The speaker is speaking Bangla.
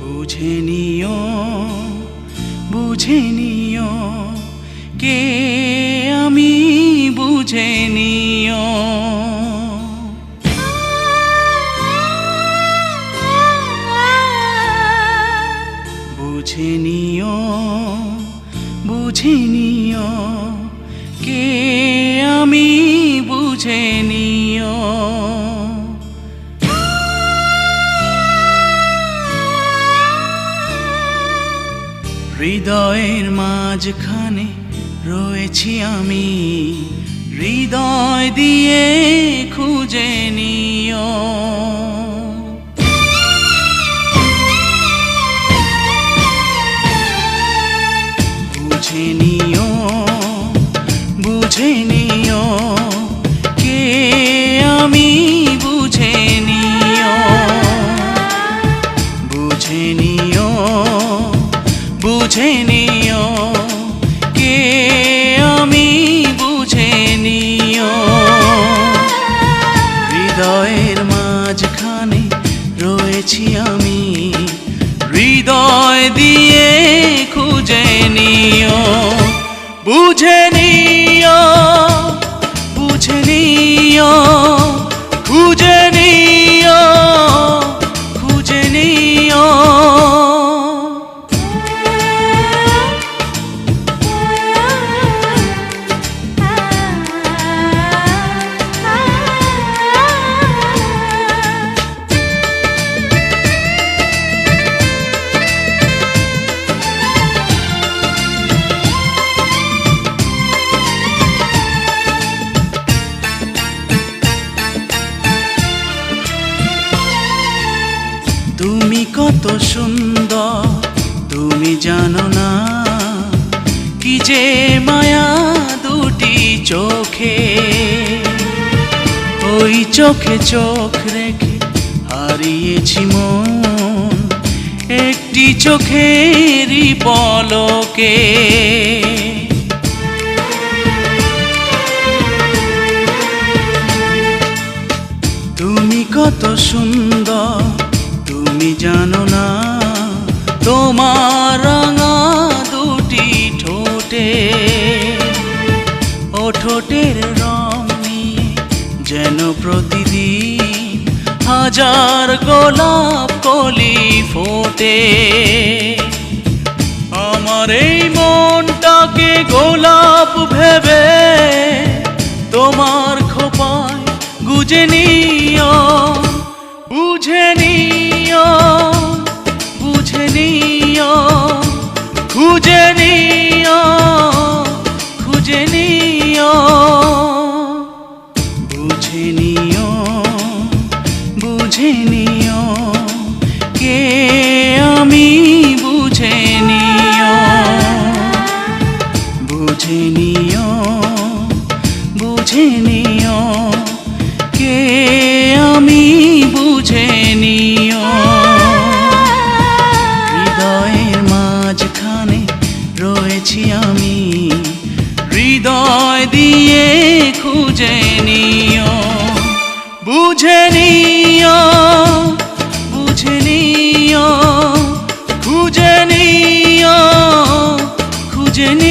বুঝে নিও বুঝে নিও কে আমি বুঝে নিও। বুঝে নিও বুঝে নিও কে আমি বুঝে নিও। হৃদয়ের মাঝখানে রয়েছি আমি, হৃদয় দিয়ে খুঁজে নিও। বুঝে নিও বুঝে নিও কে আমি বুঝে নিও। বুঝে নিও বুঝে নিও কে আমি বুঝে নিও। হৃদয়ের মাঝখানে রয়েছি আমি, হৃদয় দিয়ে খুঁজে নিও। বুঝে নিও বুঝে নিও খুঁজে নিও খুঁজে নিও। তুমি কত সুন্দর তুমি জানো না, কি যে মায়া দুটি চোখে। ওই চোখে চোখ রেখে হারিয়েছি মন একটি চোখেরই পলকে। তুমি কত সুন্দর তুমি জানো না, তোমার রাঙা দুটি ঠোঁটে। ও ঠোঁটের রং নিয়ে যেন প্রতিদিন হাজার গোলাপ কলি ফোটে। আমার এই মনটাকে গোলাপ ভেবে তোমার খোপায় গুজে নিও। বুঝে নিও বুঝে নিও খুঁজে নিও খুঁজে নিও। বুঝে নিও বুঝে নিও কে আমি বুঝে নিও। বুঝে নিও বুঝে নিও কে আমি বুঝে নিও। হৃদয়ের মাঝখানে রয়েছি আমি, হৃদয় দিয়ে খুঁজে নিও। বুঝে নিও বুঝে নিও খুঁজে নিও খুঁজে নিও।